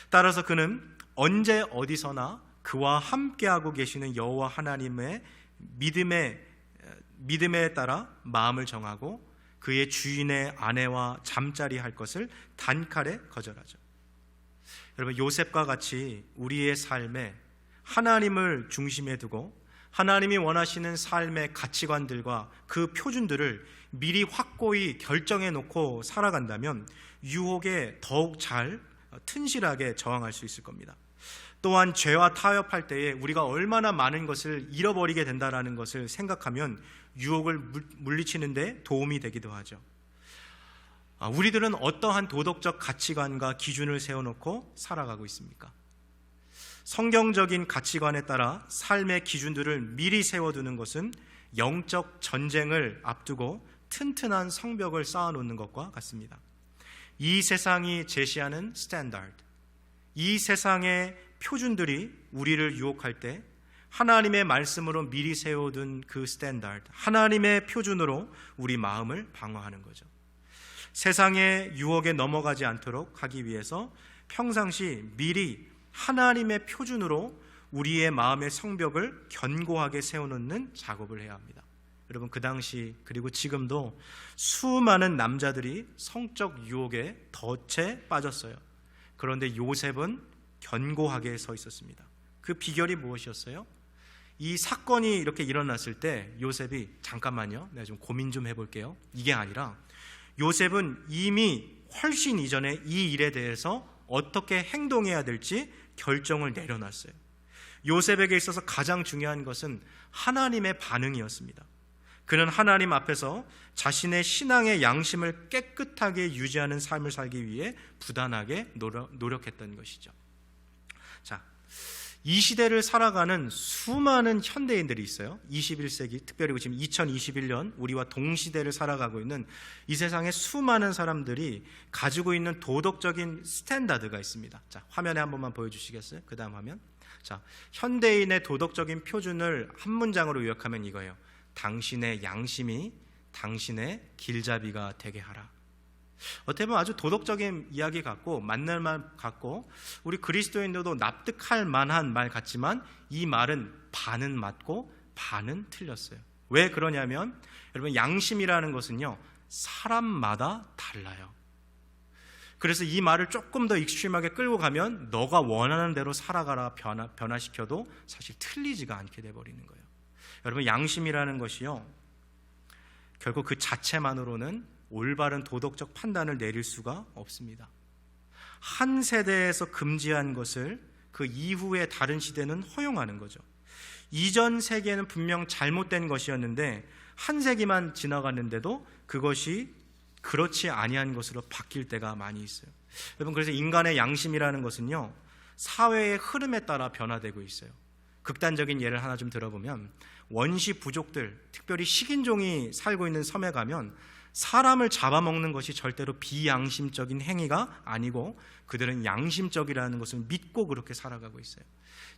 따라서 그는 언제 어디서나 그와 함께하고 계시는 여호와 하나님의 믿음에 따라 마음을 정하고 그의 주인의 아내와 잠자리 할 것을 단칼에 거절하죠. 여러분, 요셉과 같이 우리의 삶에 하나님을 중심에 두고 하나님이 원하시는 삶의 가치관들과 그 표준들을 미리 확고히 결정해 놓고 살아간다면 유혹에 더욱 잘 튼실하게 저항할 수 있을 겁니다. 또한 죄와 타협할 때에 우리가 얼마나 많은 것을 잃어버리게 된다는 것을 생각하면 유혹을 물리치는 데 도움이 되기도 하죠. 우리들은 어떠한 도덕적 가치관과 기준을 세워놓고 살아가고 있습니까? 성경적인 가치관에 따라 삶의 기준들을 미리 세워두는 것은 영적 전쟁을 앞두고 튼튼한 성벽을 쌓아놓는 것과 같습니다. 이 세상이 제시하는 스탠다드, 이 세상의 표준들이 우리를 유혹할 때 하나님의 말씀으로 미리 세워둔 그 스탠다드, 하나님의 표준으로 우리 마음을 방어하는 거죠. 세상의 유혹에 넘어가지 않도록 하기 위해서 평상시 미리 하나님의 표준으로 우리의 마음의 성벽을 견고하게 세워놓는 작업을 해야 합니다. 여러분, 그 당시 그리고 지금도 수많은 남자들이 성적 유혹에 덫에 빠졌어요. 그런데 요셉은 견고하게 서 있었습니다. 그 비결이 무엇이었어요? 이 사건이 이렇게 일어났을 때 요셉이 잠깐만요, 내가 좀 고민 좀 해볼게요, 이게 아니라 요셉은 이미 훨씬 이전에 이 일에 대해서 어떻게 행동해야 될지 결정을 내려놨어요. 요셉에게 있어서 가장 중요한 것은 하나님의 반응이었습니다. 그는 하나님 앞에서 자신의 신앙의 양심을 깨끗하게 유지하는 삶을 살기 위해 부단하게 노력했던 것이죠. 자, 이 시대를 살아가는 수많은 현대인들이 있어요. 21세기, 특별히 지금 2021년 우리와 동시대를 살아가고 있는 이 세상의 수많은 사람들이 가지고 있는 도덕적인 스탠다드가 있습니다. 자, 화면에 한 번만 보여주시겠어요? 그 다음 화면. 자, 현대인의 도덕적인 표준을 한 문장으로 요약하면 이거예요. 당신의 양심이 당신의 길잡이가 되게 하라. 어떻게 보면 아주 도덕적인 이야기 같고 맞는 말 같고 우리 그리스도인들도 납득할 만한 말 같지만 이 말은 반은 맞고 반은 틀렸어요. 왜 그러냐면 여러분, 양심이라는 것은요, 사람마다 달라요. 그래서 이 말을 조금 더 익스트림하게 끌고 가면 너가 원하는 대로 살아가라 변화시켜도 사실 틀리지가 않게 돼버리는 거예요. 여러분, 양심이라는 것이요, 결국 그 자체만으로는 올바른 도덕적 판단을 내릴 수가 없습니다. 한 세대에서 금지한 것을 그 이후의 다른 시대는 허용하는 거죠. 이전 세계는 분명 잘못된 것이었는데 한 세기만 지나갔는데도 그것이 그렇지 아니한 것으로 바뀔 때가 많이 있어요. 여러분, 그래서 인간의 양심이라는 것은요, 사회의 흐름에 따라 변화되고 있어요. 극단적인 예를 하나 좀 들어보면 원시 부족들, 특별히 식인종이 살고 있는 섬에 가면 사람을 잡아먹는 것이 절대로 비양심적인 행위가 아니고 그들은 양심적이라는 것을 믿고 그렇게 살아가고 있어요.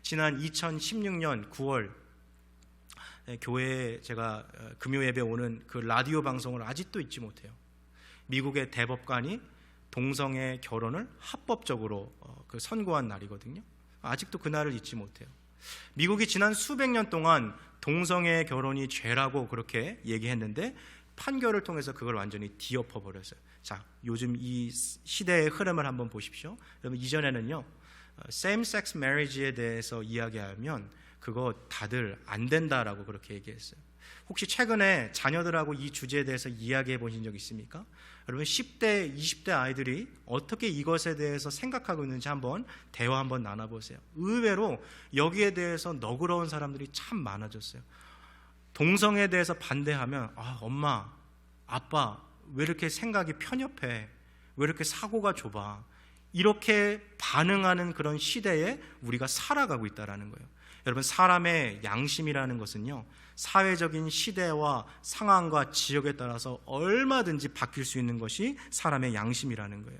지난 2016년 9월 교회에 제가 금요 예배 오는 그 라디오 방송을 아직도 잊지 못해요. 미국의 대법관이 동성애 결혼을 합법적으로 선고한 날이거든요. 아직도 그 날을 잊지 못해요. 미국이 지난 수백 년 동안 동성애 결혼이 죄라고 그렇게 얘기했는데 판결을 통해서 그걸 완전히 뒤엎어버렸어요. 자, 요즘 이 시대의 흐름을 한번 보십시오. 여러분, 이전에는요, same-sex marriage에 대해서 이야기하면 그거 다들 안 된다라고 그렇게 얘기했어요. 혹시 최근에 자녀들하고 이 주제에 대해서 이야기해 보신 적 있습니까? 여러분, 10대, 20대 아이들이 어떻게 이것에 대해서 생각하고 있는지 한번 대화 한번 나눠보세요. 의외로 여기에 대해서 너그러운 사람들이 참 많아졌어요. 동성애에 대해서 반대하면 엄마, 아빠 왜 이렇게 생각이 편협해? 왜 이렇게 사고가 좁아? 이렇게 반응하는 그런 시대에 우리가 살아가고 있다는 거예요. 여러분, 사람의 양심이라는 것은요, 사회적인 시대와 상황과 지역에 따라서 얼마든지 바뀔 수 있는 것이 사람의 양심이라는 거예요.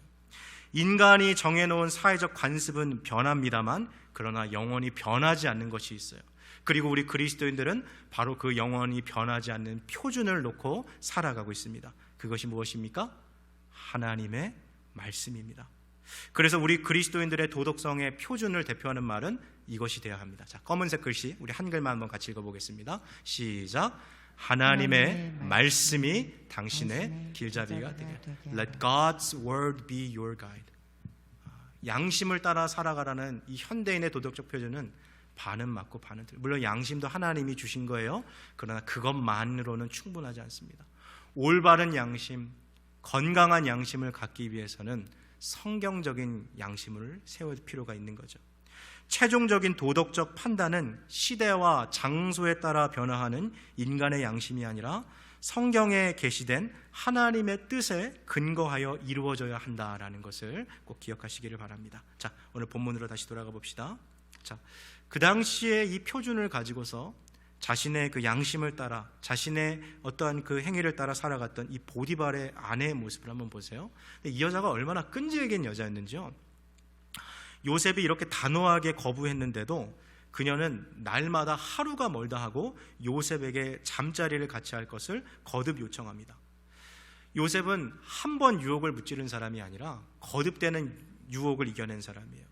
인간이 정해놓은 사회적 관습은 변합니다만 그러나 영원히 변하지 않는 것이 있어요. 그리고 우리 그리스도인들은 바로 그 영원히 변하지 않는 표준을 놓고 살아가고 있습니다. 그것이 무엇입니까? 하나님의 말씀입니다. 그래서 우리 그리스도인들의 도덕성의 표준을 대표하는 말은 이것이 되어야 합니다. 자, 검은색 글씨, 우리 한글만 한번 같이 읽어보겠습니다. 시작. 하나님의 말씀이 당신의 길잡이가 되게. Let God's word be your guide. 양심을 따라 살아가라는 이 현대인의 도덕적 표준은 반은 맞고 반은 틀려. 물론 양심도 하나님이 주신 거예요. 그러나 그것만으로는 충분하지 않습니다. 올바른 양심, 건강한 양심을 갖기 위해서는 성경적인 양심을 세울 필요가 있는 거죠. 최종적인 도덕적 판단은 시대와 장소에 따라 변화하는 인간의 양심이 아니라 성경에 게시된 하나님의 뜻에 근거하여 이루어져야 한다라는 것을 꼭 기억하시기를 바랍니다. 자, 오늘 본문으로 다시 돌아가 봅시다. 자, 그 당시에 이 표준을 가지고서 자신의 그 양심을 따라 자신의 어떠한 그 행위를 따라 살아갔던 이 보디발의 아내의 모습을 한번 보세요. 이 여자가 얼마나 끈질긴 여자였는지요. 요셉이 이렇게 단호하게 거부했는데도 그녀는 날마다 하루가 멀다 하고 요셉에게 잠자리를 같이 할 것을 거듭 요청합니다. 요셉은 한 번 유혹을 무찌른 사람이 아니라 거듭되는 유혹을 이겨낸 사람이에요.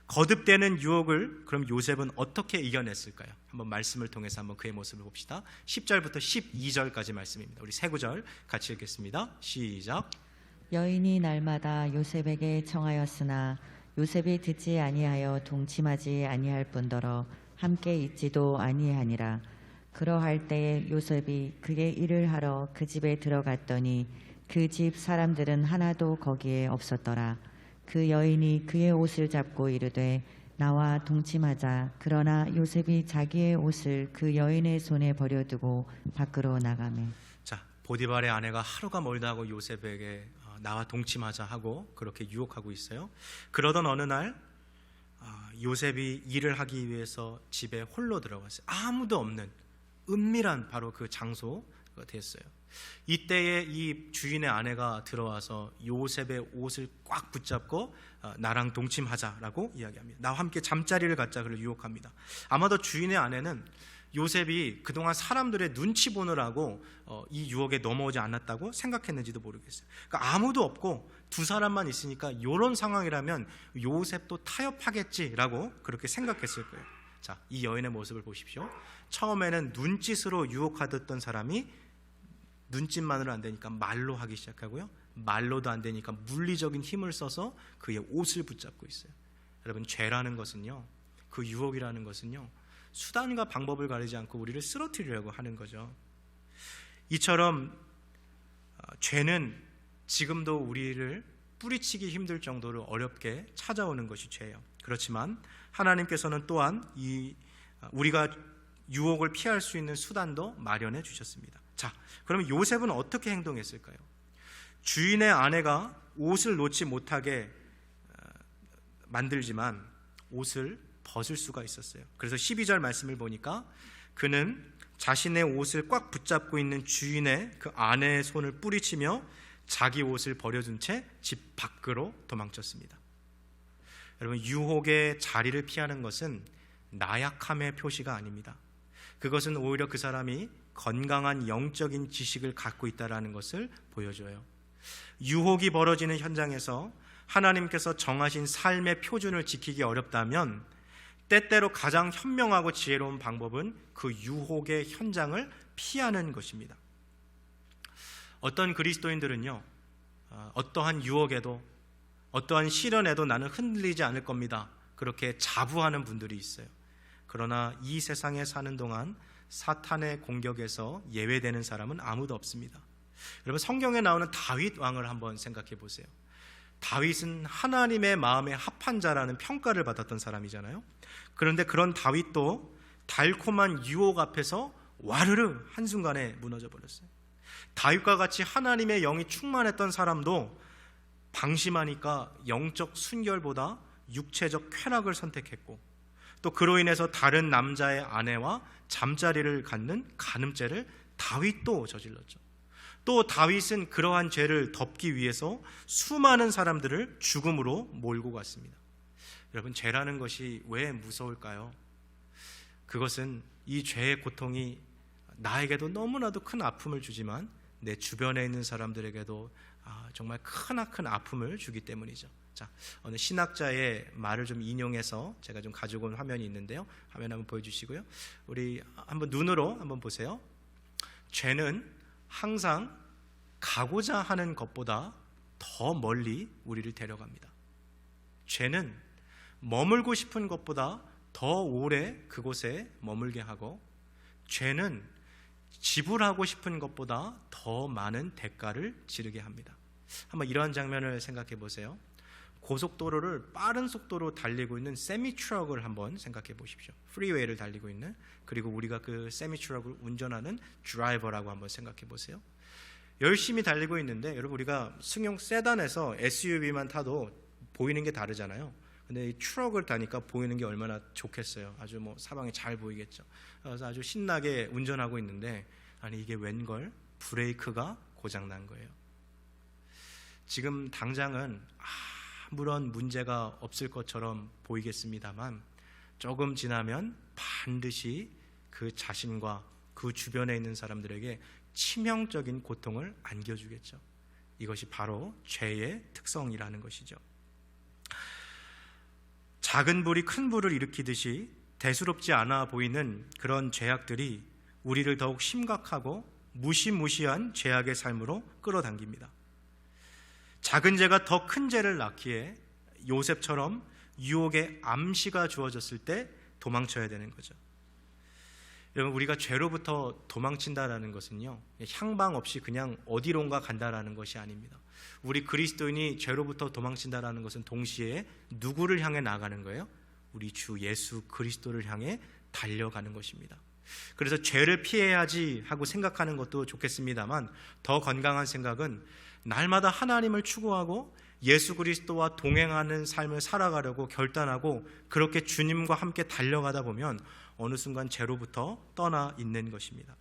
거듭되는 유혹을 그럼 요셉은 어떻게 이겨냈을까요? 한번 말씀을 통해서 한번 그의 모습을 봅시다. 10절부터 12절까지 말씀입니다. 우리 세 구절 같이 읽겠습니다. 시작. 여인이 날마다 요셉에게 청하였으나 요셉이 듣지 아니하여 동침하지 아니할 뿐더러 함께 있지도 아니하니라. 그러할 때에 요셉이 그의 일을 하러 그 집에 들어갔더니 그 집 사람들은 하나도 거기에 없었더라. 그 여인이 그의 옷을 잡고 이르되 나와 동침하자. 그러나 요셉이 자기의 옷을 그 여인의 손에 버려두고 밖으로 나가매. 자, 보디발의 아내가 하루가 멀다 하고 요셉에게 나와 동침하자 하고 그렇게 유혹하고 있어요. 그러던 어느 날 요셉이 일을 하기 위해서 집에 홀로 들어갔어요. 아무도 없는 은밀한 바로 그 장소가 됐어요. 이때에 이 주인의 아내가 들어와서 요셉의 옷을 꽉 붙잡고 나랑 동침하자라고 이야기합니다. 나와 함께 잠자리를 갖자 그를 유혹합니다. 아마도 주인의 아내는 요셉이 그동안 사람들의 눈치 보느라고 이 유혹에 넘어오지 않았다고 생각했는지도 모르겠어요. 그러니까 아무도 없고 두 사람만 있으니까 이런 상황이라면 요셉도 타협하겠지라고 그렇게 생각했을 거예요. 자, 이 여인의 모습을 보십시오. 처음에는 눈짓으로 유혹하던 사람이 눈짓만으로 안 되니까 말로 하기 시작하고요. 말로도 안 되니까 물리적인 힘을 써서 그의 옷을 붙잡고 있어요. 여러분, 죄라는 것은요, 그 유혹이라는 것은요, 수단과 방법을 가리지 않고 우리를 쓰러뜨리려고 하는 거죠. 이처럼 죄는 지금도 우리를 뿌리치기 힘들 정도로 어렵게 찾아오는 것이 죄예요. 그렇지만 하나님께서는 또한 우리가 유혹을 피할 수 있는 수단도 마련해 주셨습니다. 자, 그러면 요셉은 어떻게 행동했을까요? 주인의 아내가 옷을 놓지 못하게 만들지만 옷을 벗을 수가 있었어요. 그래서 12절 말씀을 보니까 그는 자신의 옷을 꽉 붙잡고 있는 주인의 그 아내의 손을 뿌리치며 자기 옷을 버려둔 채 집 밖으로 도망쳤습니다. 여러분, 유혹의 자리를 피하는 것은 나약함의 표시가 아닙니다. 그것은 오히려 그 사람이 건강한 영적인 지식을 갖고 있다는 것을 보여줘요. 유혹이 벌어지는 현장에서 하나님께서 정하신 삶의 표준을 지키기 어렵다면 때때로 가장 현명하고 지혜로운 방법은 그 유혹의 현장을 피하는 것입니다. 어떤 그리스도인들은요, 어떠한 유혹에도 어떠한 시련에도 나는 흔들리지 않을 겁니다, 그렇게 자부하는 분들이 있어요. 그러나 이 세상에 사는 동안 사탄의 공격에서 예외되는 사람은 아무도 없습니다. 여러분, 성경에 나오는 다윗 왕을 한번 생각해 보세요. 다윗은 하나님의 마음에 합한 자라는 평가를 받았던 사람이잖아요. 그런데 그런 다윗도 달콤한 유혹 앞에서 와르르 한순간에 무너져 버렸어요. 다윗과 같이 하나님의 영이 충만했던 사람도 방심하니까 영적 순결보다 육체적 쾌락을 선택했고, 또 그로 인해서 다른 남자의 아내와 잠자리를 갖는 간음죄를 다윗도 저질렀죠. 또 다윗은 그러한 죄를 덮기 위해서 수많은 사람들을 죽음으로 몰고 갔습니다. 여러분, 죄라는 것이 왜 무서울까요? 그것은 이 죄의 고통이 나에게도 너무나도 큰 아픔을 주지만 내 주변에 있는 사람들에게도 정말 크나큰 아픔을 주기 때문이죠. 자, 어느 신학자의 말을 좀 인용해서 제가 좀 가지고 온 화면이 있는데요. 화면 한번 보여주시고요. 우리 한번 눈으로 한번 보세요. 죄는 항상 가고자 하는 것보다 더 멀리 우리를 데려갑니다. 죄는 머물고 싶은 것보다 더 오래 그곳에 머물게 하고, 죄는 지불하고 싶은 것보다 더 많은 대가를 지르게 합니다. 한번 이러한 장면을 생각해 보세요. 고속도로를 빠른 속도로 달리고 있는 세미트럭을 한번 생각해 보십시오. 프리웨이를 달리고 있는, 그리고 우리가 그 세미트럭을 운전하는 드라이버라고 한번 생각해 보세요. 열심히 달리고 있는데, 여러분, 우리가 승용 세단에서 SUV만 타도 보이는 게 다르잖아요. 근데 이 트럭을 타니까 보이는 게 얼마나 좋겠어요. 아주 사방이 잘 보이겠죠. 그래서 아주 신나게 운전하고 있는데, 아니 이게 웬걸 브레이크가 고장난 거예요. 지금 당장은 아무런 문제가 없을 것처럼 보이겠습니다만, 조금 지나면 반드시 그 자신과 그 주변에 있는 사람들에게 치명적인 고통을 안겨주겠죠. 이것이 바로 죄의 특성이라는 것이죠. 작은 불이 큰 불을 일으키듯이 대수롭지 않아 보이는 그런 죄악들이 우리를 더욱 심각하고 무시무시한 죄악의 삶으로 끌어당깁니다. 작은 죄가 더 큰 죄를 낳기에 요셉처럼 유혹의 암시가 주어졌을 때 도망쳐야 되는 거죠. 여러분, 우리가 죄로부터 도망친다라는 것은요, 향방 없이 그냥 어디론가 간다라는 것이 아닙니다. 우리 그리스도인이 죄로부터 도망친다라는 것은 동시에 누구를 향해 나아가는 거예요? 우리 주 예수 그리스도를 향해 달려가는 것입니다. 그래서 죄를 피해야지 하고 생각하는 것도 좋겠습니다만, 더 건강한 생각은 날마다 하나님을 추구하고 예수 그리스도와 동행하는 삶을 살아가려고 결단하고 그렇게 주님과 함께 달려가다 보면 어느 순간 죄로부터 떠나 있는 것입니다.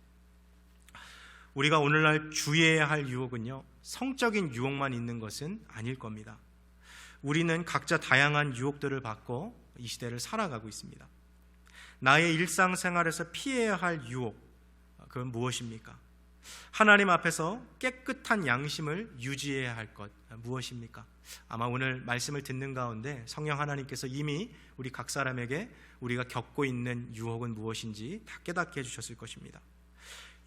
우리가 오늘날 주의해야 할 유혹은요, 성적인 유혹만 있는 것은 아닐 겁니다. 우리는 각자 다양한 유혹들을 받고 이 시대를 살아가고 있습니다. 나의 일상생활에서 피해야 할 유혹, 그건 무엇입니까? 하나님 앞에서 깨끗한 양심을 유지해야 할 것, 무엇입니까? 아마 오늘 말씀을 듣는 가운데 성령 하나님께서 이미 우리 각 사람에게 우리가 겪고 있는 유혹은 무엇인지 다 깨닫게 해주셨을 것입니다.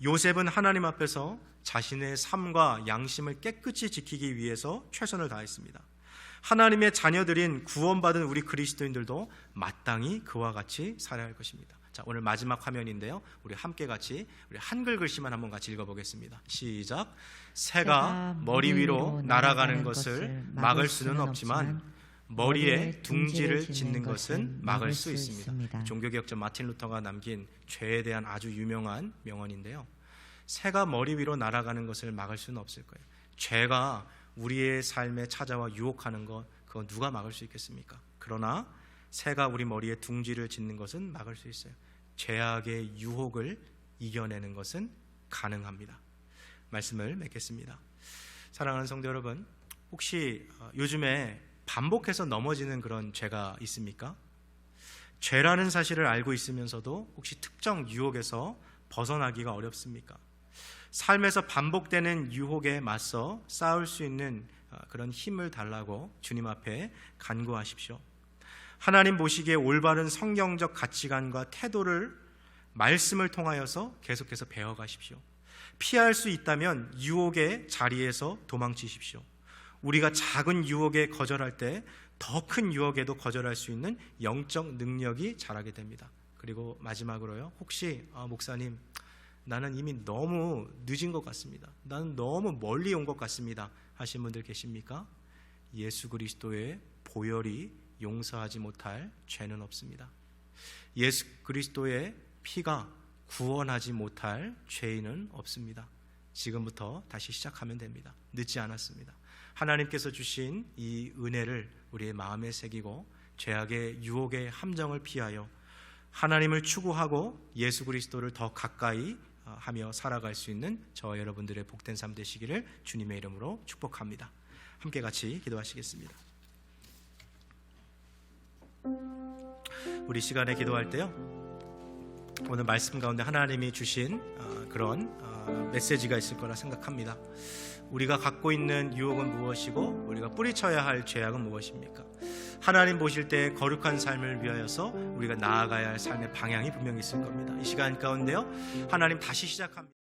요셉은 하나님 앞에서 자신의 삶과 양심을 깨끗이 지키기 위해서 최선을 다했습니다. 하나님의 자녀들인 구원받은 우리 그리스도인들도 마땅히 그와 같이 살아야 할 것입니다. 자, 오늘 마지막 화면인데요, 우리 함께 같이 우리 한글 글씨만 한번 같이 읽어보겠습니다. 시작. 새가 머리 위로 날아가는 것을 막을 수는 없지만 머리에 둥지를 짓는 것은 막을 수 있습니다. 종교개혁자 마틴 루터가 남긴 죄에 대한 아주 유명한 명언인데요, 새가 머리 위로 날아가는 것을 막을 수는 없을 거예요. 죄가 우리의 삶에 찾아와 유혹하는 것, 그거 누가 막을 수 있겠습니까? 그러나 새가 우리 머리에 둥지를 짓는 것은 막을 수 있어요. 죄악의 유혹을 이겨내는 것은 가능합니다. 말씀을 맺겠습니다. 사랑하는 성도 여러분, 혹시 요즘에 반복해서 넘어지는 그런 죄가 있습니까? 죄라는 사실을 알고 있으면서도 혹시 특정 유혹에서 벗어나기가 어렵습니까? 삶에서 반복되는 유혹에 맞서 싸울 수 있는 그런 힘을 달라고 주님 앞에 간구하십시오. 하나님 보시기에 올바른 성경적 가치관과 태도를 말씀을 통하여서 계속해서 배워가십시오. 피할 수 있다면 유혹의 자리에서 도망치십시오. 우리가 작은 유혹에 거절할 때 더 큰 유혹에도 거절할 수 있는 영적 능력이 자라게 됩니다. 그리고 마지막으로요, 혹시 목사님, 나는 이미 너무 늦은 것 같습니다, 나는 너무 멀리 온 것 같습니다 하신 분들 계십니까? 예수 그리스도의 보혈이 용서하지 못할 죄는 없습니다. 예수 그리스도의 피가 구원하지 못할 죄인은 없습니다. 지금부터 다시 시작하면 됩니다. 늦지 않았습니다. 하나님께서 주신 이 은혜를 우리의 마음에 새기고 죄악의 유혹의 함정을 피하여 하나님을 추구하고 예수 그리스도를 더 가까이 하며 살아갈 수 있는 저와 여러분들의 복된 삶 되시기를 주님의 이름으로 축복합니다. 함께 같이 기도하시겠습니다. 우리 시간에 기도할 때요, 오늘 말씀 가운데 하나님이 주신 그런 메시지가 있을 거라 생각합니다. 우리가 갖고 있는 유혹은 무엇이고 우리가 뿌리쳐야 할 죄악은 무엇입니까? 하나님 보실 때 거룩한 삶을 위하여서 우리가 나아가야 할 삶의 방향이 분명히 있을 겁니다. 이 시간 가운데요, 하나님 다시 시작합니다.